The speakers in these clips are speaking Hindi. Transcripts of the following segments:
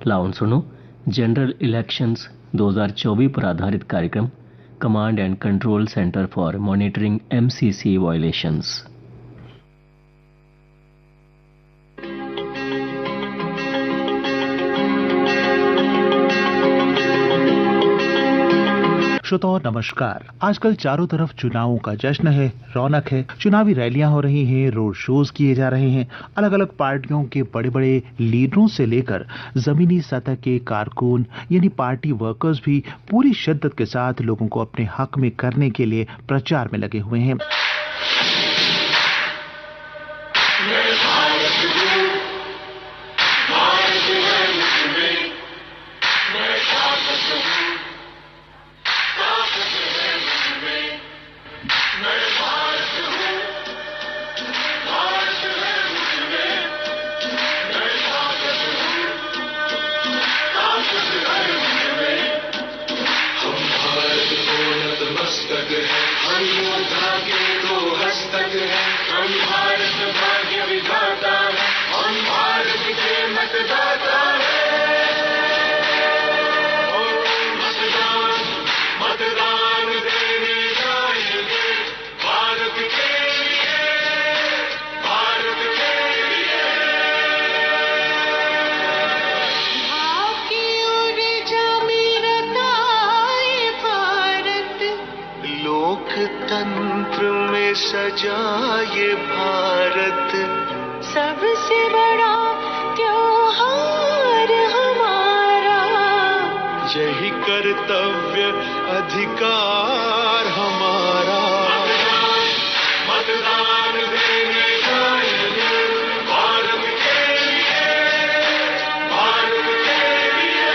लाउन सुनो जनरल इलेक्शंस 2024 पर आधारित कार्यक्रम command and control centre for monitoring MCC violations. श्रोताओं नमस्कार। आजकल चारों तरफ चुनावों का जश्न है, रौनक है। चुनावी रैलियां हो रही हैं, रोड शोज किए जा रहे हैं। अलग अलग पार्टियों के बड़े बड़े लीडरों से लेकर जमीनी सतह के कारकुन यानी पार्टी वर्कर्स भी पूरी शिद्दत के साथ लोगों को अपने हक में करने के लिए प्रचार में लगे हुए हैं। तंत्र में सजा ये भारत, सबसे बड़ा त्योहार हमारा, यही कर्तव्य अधिकार हमारा। मतदान देने जाएंगे भारत के लिए, भारत के लिए।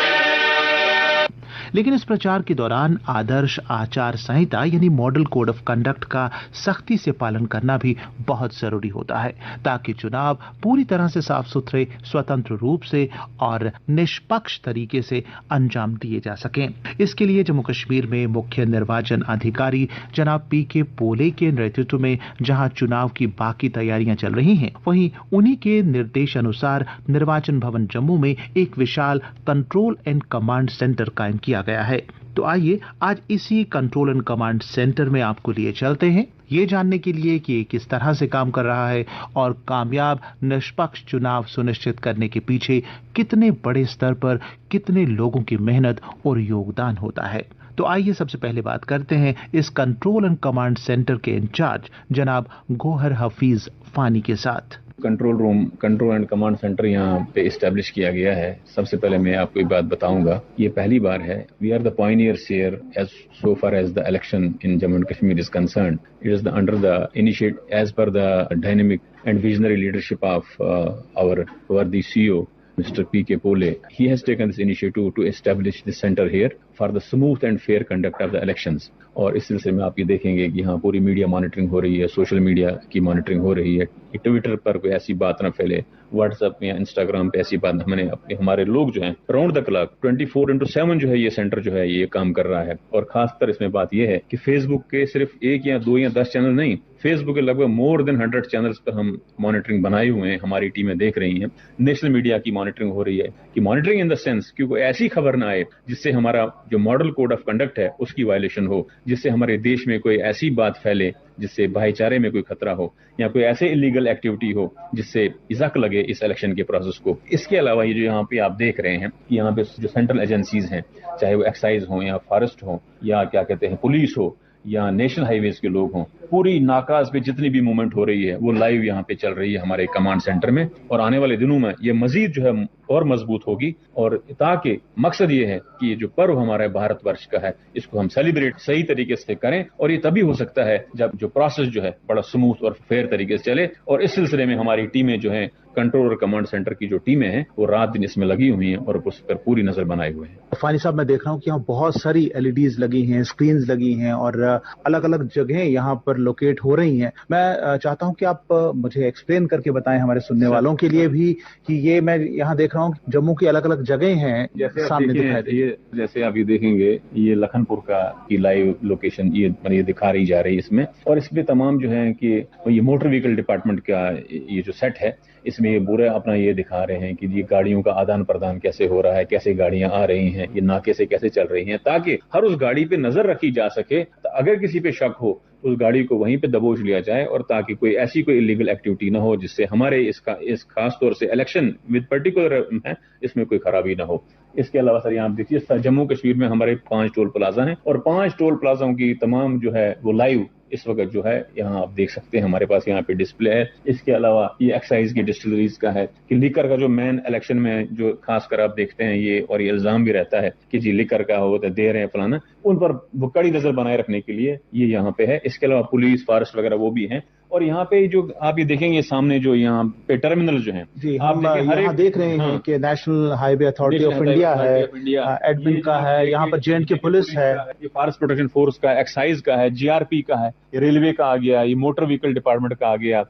लेकिन इस प्रचार के दौरान आदर्श आचार संहिता यानी मॉडल कोड ऑफ कंडक्ट का सख्ती से पालन करना भी बहुत जरूरी होता है, ताकि चुनाव पूरी तरह से साफ सुथरे, स्वतंत्र रूप से और निष्पक्ष तरीके से अंजाम दिए जा सकें। इसके लिए जम्मू कश्मीर में मुख्य निर्वाचन अधिकारी जनाब PK पोले के नेतृत्व में जहां चुनाव की बाकी तैयारियां चल रही हैं, वहीं उन्हीं के निर्देश अनुसार निर्वाचन भवन जम्मू में एक विशाल कंट्रोल एंड कमांड सेंटर कायम किया गया है। तो आइए आज इसी कंट्रोल एंड कमांड सेंटर में आपको लिए चलते हैं, ये जानने के लिए कि ये किस तरह से काम कर रहा है और कामयाब निष्पक्ष चुनाव सुनिश्चित करने के पीछे कितने बड़े स्तर पर कितने लोगों की मेहनत और योगदान होता है। तो आइए सबसे पहले बात करते हैं इस कंट्रोल एंड कमांड सेंटर के इंचार्ज जनाब गोहर हफीज फानी के साथ। Control room, control and command centre यहाँ पे इस्टेब्लिश किया गया है। सबसे पहले मैं आपको एक बात बताऊंगा, ये पहली बार है। We are the pioneers here as so far as the election in Jammu and Kashmir is concerned. It is under the initiate as per the dynamic and visionary leadership of our worthy CEO Mr. PK Pole. He has taken this initiative to establish this center here for the smooth and fair conduct of the elections. और इस सिलसिले में आप ये देखेंगे कि यहाँ पूरी मीडिया मॉनिटरिंग हो रही है, सोशल मीडिया की मॉनिटरिंग हो रही है, ट्विटर पर कोई ऐसी बात ना फैले, व्हाट्सएप या इंस्टाग्राम पे ऐसी बात हमने हमारे लोग जो हैं राउंड द क्लॉक 24/7 जो है ये सेंटर जो है ये काम कर रहा है। और खासकर इसमें बात ये है कि फेसबुक के सिर्फ 1 या 2 या 10 चैनल नहीं, फेसबुक के लगभग मोर देन 100 चैनल्स पर हम मॉनिटरिंग बनाए हुए हैं, हमारी टीमें देख रही हैं। नेशनल मीडिया की मॉनिटरिंग हो रही है कि मॉनिटरिंग इन द सेंस कि कोई ऐसी खबर ना आए जिससे हमारा जो मॉडल कोड ऑफ कंडक्ट है उसकी वायलेशन हो, जिससे हमारे देश में कोई ऐसी बात फैले जिससे भाईचारे में कोई खतरा हो या कोई ऐसे इलीगल एक्टिविटी हो जिससे इजाक लगे इस इलेक्शन के प्रोसेस को। इसके अलावा ये जो यहाँ पे आप देख रहे हैं कि यहाँ पे जो सेंट्रल एजेंसीज हैं, चाहे वो एक्साइज हो या फॉरेस्ट हो या क्या कहते हैं पुलिस हो या नेशनल हाईवेज के लोग हों, पूरी नाकाज पे जितनी भी मूवमेंट हो रही है वो लाइव यहाँ पे चल रही है हमारे कमांड सेंटर में। और आने वाले दिनों में ये मजीद जो है और मजबूत होगी, और ताकि मकसद ये है कि ये जो पर्व हमारे भारतवर्ष का है इसको हम सेलिब्रेट सही तरीके से करें। और ये तभी हो सकता है जब जो प्रोसेस जो है बड़ा स्मूथ और फेयर तरीके से चले। और इस सिलसिले में हमारी टीमें जो है कंट्रोल और कमांड सेंटर की जो टीमें हैं वो रात दिन इसमें लगी हुई हैं और उस पर पूरी नजर बनाए हुए हैं। फानी साहब, मैं देख रहा हूँ कि यहाँ बहुत सारी LEDs लगी हैं, स्क्रीन्स लगी हैं और अलग अलग जगहें यहाँ पर लोकेट हो रही हैं। मैं चाहता हूँ कि आप मुझे एक्सप्लेन करके बताएं हमारे सुनने वालों के लिए भी कि ये मैं यहाँ देख रहा हूँ रहा हूँ जम्मू की अलग अलग जगह हैं जैसे सामने दिखाई दे। ये जैसे आप ये देखेंगे, ये लखनपुर का की लाइव लोकेशन ये दिखा रही जा रही है इसमें, और इसमें तमाम जो है कि ये मोटर व्हीकल डिपार्टमेंट का ये जो सेट है, इसमें ये पूरा अपना ये दिखा रहे हैं कि ये गाड़ियों का आदान प्रदान कैसे हो रहा है, कैसे गाड़ियां आ रही हैं, ये नाके से कैसे चल रही हैं, ताकि हर उस गाड़ी पे नजर रखी जा सके। तो अगर किसी पे शक हो तो उस गाड़ी को वहीं पे दबोच लिया जाए, और ताकि कोई ऐसी कोई इलीगल एक्टिविटी ना हो जिससे हमारे इस खास तौर से इलेक्शन विद पर्टिकुलर है इसमें कोई खराबी ना हो। इसके अलावा सर यहाँ आप देखिए, जम्मू कश्मीर में हमारे 5 टोल प्लाजा हैं, और 5 टोल प्लाजाओं की तमाम जो है वो लाइव इस वक्त जो है यहाँ आप देख सकते हैं, हमारे पास यहाँ पे डिस्प्ले है। इसके अलावा ये एक्साइज की डिस्टिलरीज का है कि लिकर का जो मेन इलेक्शन में जो खासकर आप देखते हैं ये, और ये इल्जाम भी रहता है कि जी लिकर का हो तो दे रहे हैं फलाना, उन पर वो कड़ी नजर बनाए रखने के लिए ये यहाँ पे है। इसके अलावा पुलिस, फॉरेस्ट वगैरह वो भी हैं। और यहाँ पे जो आप ये देखेंगे सामने जो यहाँ पे टर्मिनल जो है, जी हम यहाँ देख रहे हैं कि national highway authority of India है, एडमिन का है, यहाँ पर J&K पुलिस है, ये फॉरेस्ट प्रोटेक्शन फोर्स का, एक्साइज का है, GRP का है, रेलवे का आ गया, ये मोटर व्हीकल डिपार्टमेंट का आ गया,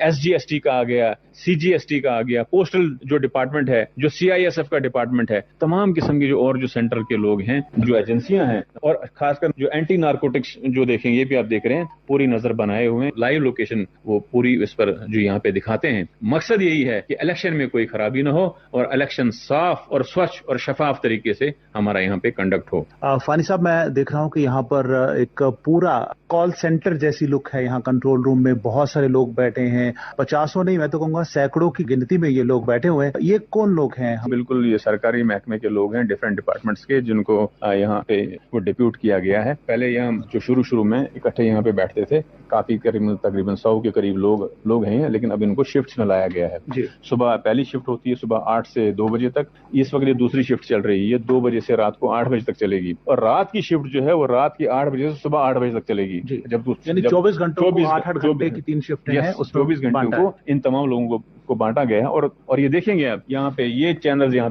SGST का आ गया, CGST का आ गया, पोस्टल जो डिपार्टमेंट है, जो CISF का डिपार्टमेंट है, तमाम किस्म के जो और जो सेंटर के लोग हैं, जो एजेंसियां हैं, और खासकर जो एंटी नार्कोटिक्स जो देखेंगे, ये भी आप देख रहे हैं, पूरी नजर बनाए हुए हैं, लाइव लोकेशन वो पूरी इस पर जो यहाँ पे दिखाते हैं। मकसद यही है कि इलेक्शन में कोई खराबी ना हो और इलेक्शन साफ और स्वच्छ और शफाफ तरीके से हमारा यहाँ पे कंडक्ट हो। फानी साहब, मैं देख रहा हूँ कि यहाँ पर एक पूरा कॉल सेंटर जैसी लुक है। यहाँ कंट्रोल रूम में बहुत सारे लोग बैठे हैं, 50 नहीं, मैं तो कहूँगा सैकड़ों की गिनती में ये लोग बैठे हुए हैं। ये कौन लोग हैं? बिल्कुल, ये सरकारी महकमे के लोग हैं, डिफरेंट डिपार्टमेंट्स के, जिनको यहाँ पे वो डिप्यूट किया गया है। पहले यहाँ जो शुरू में इकट्ठे यहाँ पे बैठते थे, काफी तकरीबन 100 के करीब लोग हैं, लेकिन अब इनको शिफ्ट में लाया गया है। सुबह पहली शिफ्ट होती है सुबह 8 से 2 बजे तक, इस वक्त ये दूसरी शिफ्ट चल रही है, ये 2 बजे से रात को 8 बजे तक चलेगी, और रात की शिफ्ट जो है वो रात की 8 बजे से सुबह 8 बजे तक चलेगी। जब 24 घंटों को 8-8 घंटे की 3 शिफ्ट हैं, उस 24 घंटों को इन तमाम लोगों को बांटा गया है। और ये देखेंगे आप यहाँ पे ये चैनल्स यहाँ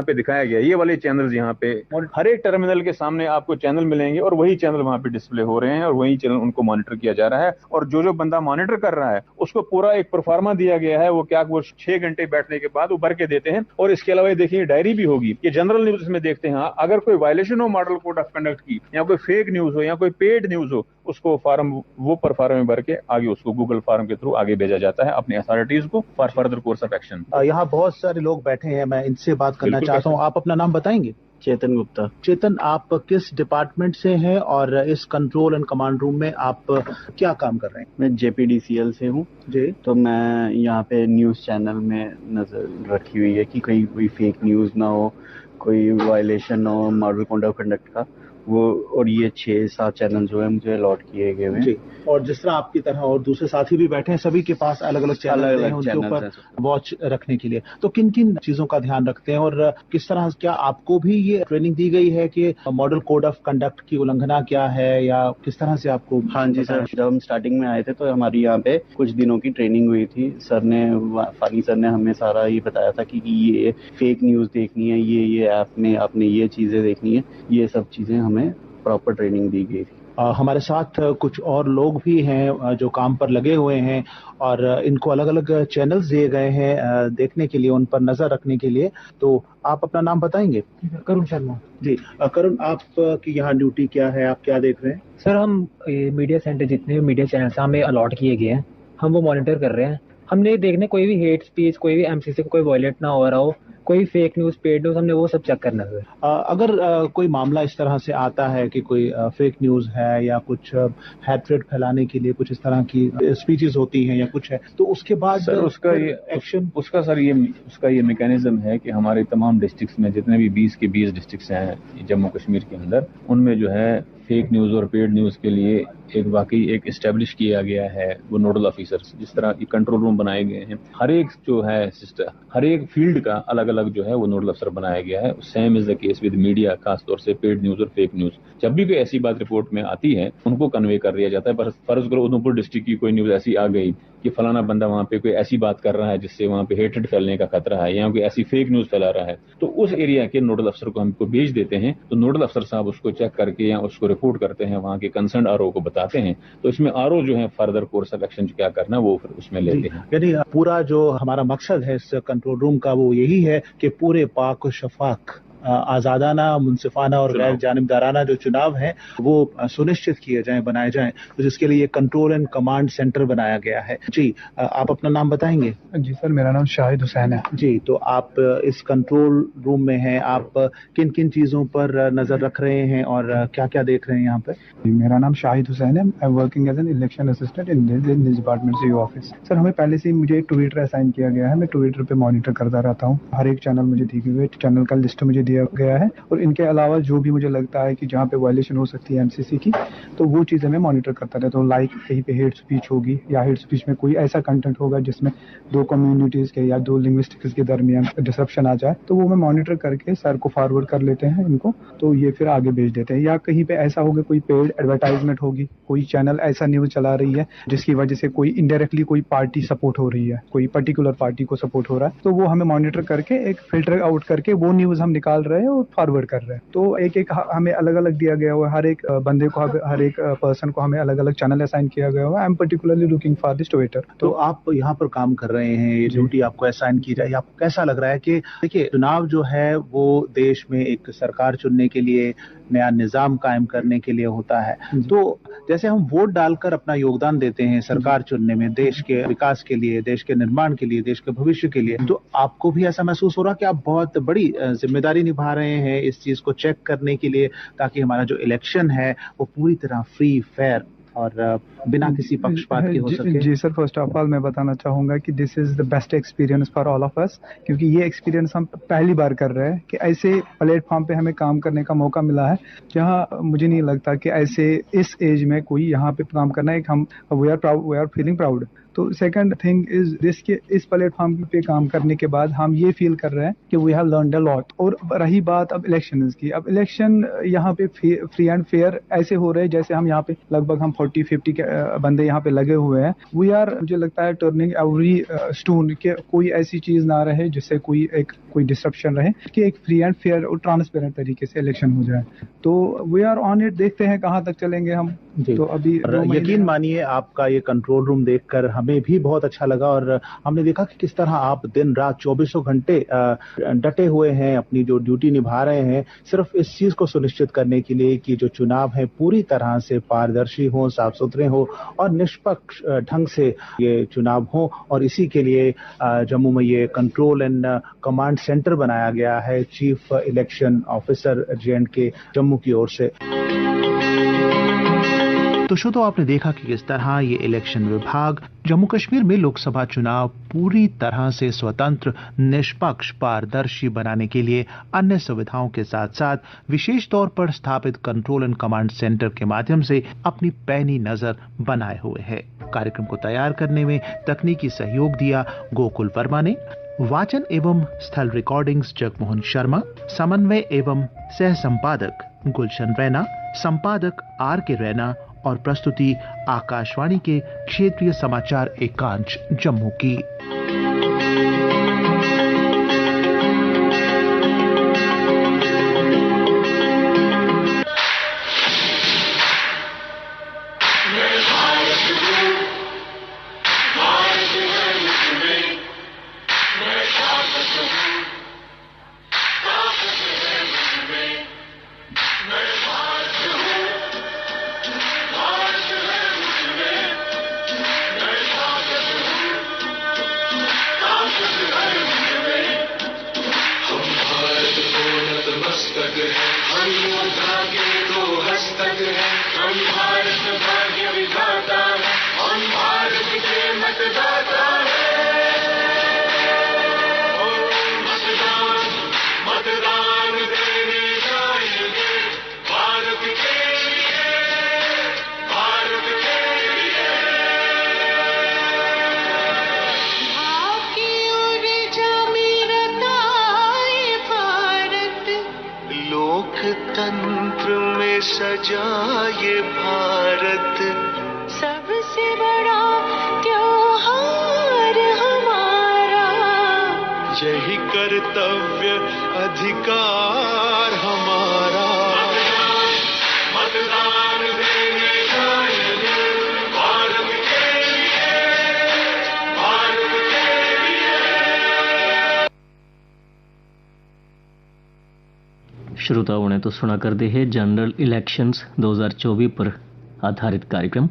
पे दिखाया गया है, ये वाले चैनल्स यहाँ पे, और हर एक टर्मिनल के सामने आपको चैनल मिलेंगे, और वही चैनल वहाँ पे डिस्प्ले हो रहे हैं, और वही चैनल उनको मॉनिटर किया जा रहा है। और जो बंदा मॉनिटर कर रहा है उसको पूरा एक परफॉर्मा दिया गया है, वो 6 घंटे बैठने के बाद वो भर के देते हैं। और इसके अलावा ये देखिए डायरी भी होगी, ये जनरल न्यूज में देखते हैं, अगर कोई वायलेशन हो मॉडल कोड ऑफ कंडक्ट की, या कोई फेक न्यूज हो या कोई पेड न्यूज हो, उसको वो फॉर्म में भर के आगे उसको गूगल फॉर्म के थ्रू आगे भेजा जाता है अपने अथॉरिटीज को for further course of action. यहाँ बहुत सारे लोग बैठे हैं, मैं इनसे बात करना चाहता हूँ। आप अपना नाम बताएंगे? चेतन गुप्ता। चेतन, आप किस डिपार्टमेंट से हैं और इस कंट्रोल एंड कमांड रूम में आप क्या काम कर रहे हैं? मैं JPDCL से हूँ जी। तो मैं यहाँ पे न्यूज़ चैनल में नजर रखी हुई है कि कोई फेक न्यूज़ ना हो, कोई वायलेशन हो मॉडल कोड ऑफ कंडक्ट का, वो, और ये 6-7 चैनल जो है मुझे अलॉट किए गए हैं। और जिस तरह आपकी तरह और दूसरे साथी भी बैठे हैं, सभी के पास अलग अलग चैनल हैं उनके ऊपर वॉच रखने के लिए। तो किन किन चीजों का ध्यान रखते हैं, और किस तरह, क्या आपको भी ये ट्रेनिंग दी गई है कि मॉडल कोड ऑफ कंडक्ट की उल्लंघना क्या है, या किस तरह से आपको? हाँ जी सर, जब हम स्टार्टिंग में आए थे तो हमारी यहाँ पे कुछ दिनों की ट्रेनिंग हुई थी। फानी सर ने हमें सारा ये बताया था कि ये फेक न्यूज देखनी है, ये ऐप में आपने ये चीजें देखनी है, ये सब चीजें हमें प्रॉपर ट्रेनिंग दी गई थी। हमारे साथ कुछ और लोग भी हैं जो काम पर लगे हुए हैं, और इनको अलग अलग चैनल्स दिए गए हैं देखने के लिए, उन पर नजर रखने के लिए। तो आप अपना नाम बताएंगे? करुण शर्मा जी। करुण, आप की यहाँ ड्यूटी क्या है, आप क्या देख रहे हैं? सर, हम मीडिया सेंटर जितने भी मीडिया चैनल्स हमें अलॉट किए गए हैं, हम वो मॉनिटर कर रहे हैं। हमने देखने कोई भी हेट स्पीच, कोई भी MCC को कोई वायलेट ना हो रहा हो, कोई फेक न्यूज, पेड न्यूज, हमने वो सब चेक करना है। अगर कोई मामला इस तरह से आता है कि कोई फेक न्यूज है या कुछ हैट्रेड फैलाने के लिए कुछ इस तरह की स्पीचेस होती हैं या कुछ है, तो उसके बाद सर उसका ये एक्शन, उसका ये मैकेनिज्म है कि हमारे तमाम डिस्ट्रिक्ट्स में जितने भी 20 के 20 डिस्ट्रिक्ट्स हैं जम्मू कश्मीर के अंदर, उनमें जो है फेक न्यूज और पेड न्यूज के लिए एक एस्टेब्लिश किया गया है वो नोडल ऑफिसर्स। जिस तरह की कंट्रोल रूम बनाए गए हैं, हर एक जो है सिस्टम, हर एक फील्ड का अलग अलग जो है वो नोडल अफसर बनाया गया है। Same is the case with media, खासतौर से पेड न्यूज और फेक न्यूज। जब भी कोई ऐसी बात रिपोर्ट में आती है, उनको कन्वे कर दिया जाता है। पर फर्ज करो उधमपुर डिस्ट्रिक्ट की कोई न्यूज ऐसी आ गई कि फलाना बंदा वहाँ पे कोई ऐसी बात कर रहा है जिससे वहाँ पे हेटेड फैलने का खतरा है या कोई ऐसी फेक न्यूज फैला रहा है, तो उस एरिया के नोडल अफसर को हमको भेज देते हैं। तो नोडल अफसर साहब उसको चेक करके या उसको रिपोर्ट करते हैं, वहाँ के कंसर्न आरओ को बताते हैं। तो इसमें आरओ जो है फर्दर कोर्स ऑफ एक्शन क्या करना वो फिर उसमें लेते हैं। यानी पूरा जो हमारा मकसद है इस कंट्रोल रूम का वो यही है कि पूरे पाक और शफाक आजादाना, मुनसिफाना और गैर जानिबदाराना जो चुनाव हैं वो सुनिश्चित किए जाएं, बनाए जाएं। तो जिसके लिए कंट्रोल एंड कमांड सेंटर बनाया गया है। जी, आप अपना नाम बताएंगे? जी सर, मेरा नाम शाहिद हुसैन है। जी, तो आप इस कंट्रोल रूम में हैं, आप किन किन चीज़ों पर नज़र रख रहे हैं और क्या क्या देख रहे हैं यहाँ पे? मेरा नाम शाहिद हुसैन है। I am working as an election assistant in this department CEO office. Sir, हमें पहले से ही मुझे ट्विटर असाइन किया गया है। मैं ट्विटर पे मॉनिटर करता रहता हूँ। हर एक चैनल मुझे दिए हुए चैनल का लिस्ट मुझे दिया गया है और इनके अलावा जो भी मुझे लगता है कि जहाँ पे वायलेशन हो सकती है एमसीसी की, तो वो चीज़ें मैं मॉनिटर करता रहता हूँ। लाइक कहीं पे हेट स्पीच होगी या हेट स्पीच में कोई ऐसा कंटेंट होगा जिसमें दो कम्युनिटीज़ के या दो लिंग्विस्टिक्स के दरमियान डिसरप्शन आ जाए, तो वो मैं मॉनिटर करके सर को फॉरवर्ड कर लेते हैं इनको, तो ये फिर आगे भेज देते हैं। या कहीं पे ऐसा होगा कोई पेड एडवर्टाइजमेंट होगी, कोई चैनल ऐसा न्यूज़ चला रही है जिसकी वजह से कोई इनडायरेक्टली कोई पार्टी सपोर्ट हो रही है, कोई पर्टिकुलर पार्टी को सपोर्ट हो रहा है, तो वो हमें मॉनिटर करके एक फिल्टर आउट करके वो न्यूज़ हम निकाल रहे हैं और फॉरवर्ड कर रहे हैं। तो एक एक हमें अलग अलग दिया गया हुआ है। हर एक बंदे को, हर एक पर्सन को हमें अलग अलग चैनल असाइन किया गया हुआ है। I M particularly looking for this Twitter. तो आप यहाँ पर काम कर रहे हैं, ये ड्यूटी आपको असाइन की जाए, आपको कैसा लग रहा है? कि देखिए, चुनाव जो है वो देश में एक सरकार चुनने के लिए, नया निजाम कायम करने के लिए होता है। तो जैसे हम वोट डालकर अपना योगदान देते हैं सरकार चुनने में, देश के विकास के लिए, देश के निर्माण के लिए, देश के भविष्य के लिए, तो आपको भी ऐसा महसूस हो रहा कि आप बहुत बड़ी जिम्मेदारी निभा रहे हैं इस चीज को चेक करने के लिए, ताकि हमारा जो इलेक्शन है वो पूरी तरह फ्री, फेयर और बिना किसी पक्षपात के हो सके? जी सर, फर्स्ट ऑफ ऑल मैं बताना चाहूँगा कि this is the best experience for all of us, क्योंकि ये एक्सपीरियंस हम पहली बार कर रहे हैं कि ऐसे प्लेटफॉर्म पे हमें काम करने का मौका मिला है, जहाँ मुझे नहीं लगता कि ऐसे इस एज में कोई यहाँ पे काम करना है। हम वी आर फीलिंग प्राउड। तो सेकंड थिंग इज दिस कि इस प्लेटफॉर्म पे काम करने के बाद हम ये फील कर रहे हैं कि we have learned a lot. और रही बात अब इलेक्शंस की, अब इलेक्शन यहाँ पे फ्री एंड फेयर ऐसे हो रहे हैं जैसे हम यहाँ पे लगभग हम 40-50 के बंदे यहाँ पे लगे हुए हैं। वी आर, मुझे लगता है, टर्निंग एवरी स्टोन कि कोई ऐसी चीज ना रहे जिससे कोई डिस्ट्रप्शन रहे, कि एक फ्री एंड फेयर और ट्रांसपेरेंट तरीके से इलेक्शन हो जाए। तो वी आर ऑन इट, देखते हैं कहाँ तक चलेंगे हम। तो अभी यकीन मानिए आपका ये कंट्रोल रूम देखकर हमें भी बहुत अच्छा लगा, और हमने देखा कि किस तरह आप दिन रात 24 घंटे डटे हुए हैं, अपनी जो ड्यूटी निभा रहे हैं, सिर्फ इस चीज को सुनिश्चित करने के लिए कि जो चुनाव है पूरी तरह से पारदर्शी हो, साफ सुथरे हो और निष्पक्ष ढंग से ये चुनाव हो। और इसी के लिए जम्मू में ये कंट्रोल एंड कमांड सेंटर बनाया गया है chief election officer J&K Jammu की ओर से। तो श्रोताओ, आपने देखा कि किस तरह ये इलेक्शन विभाग जम्मू कश्मीर में लोकसभा चुनाव पूरी तरह से स्वतंत्र, निष्पक्ष, पारदर्शी बनाने के लिए अन्य सुविधाओं के साथ साथ विशेष तौर पर स्थापित कंट्रोल एंड कमांड सेंटर के माध्यम से अपनी पैनी नजर बनाए हुए है। कार्यक्रम को तैयार करने में तकनीकी सहयोग दिया गोकुल वर्मा ने, वाचन एवं स्थल रिकॉर्डिंग्स जगमोहन शर्मा, समन्वय एवं सह संपादक गुलशन रैना, संपादक R.K. रैना और प्रस्तुति आकाशवाणी के क्षेत्रीय समाचार एकांश जम्मू की। तंत्र में सजा ये भारत सबसे बड़ा त्योहार। कर्तव्य अधिकार हमारा। मतदान देने जाएंगे भारत के लिए, भारत के लिए। श्रोताओं ने तो सुना कर दे है जनरल इलेक्शंस 2024 पर आधारित कार्यक्रम।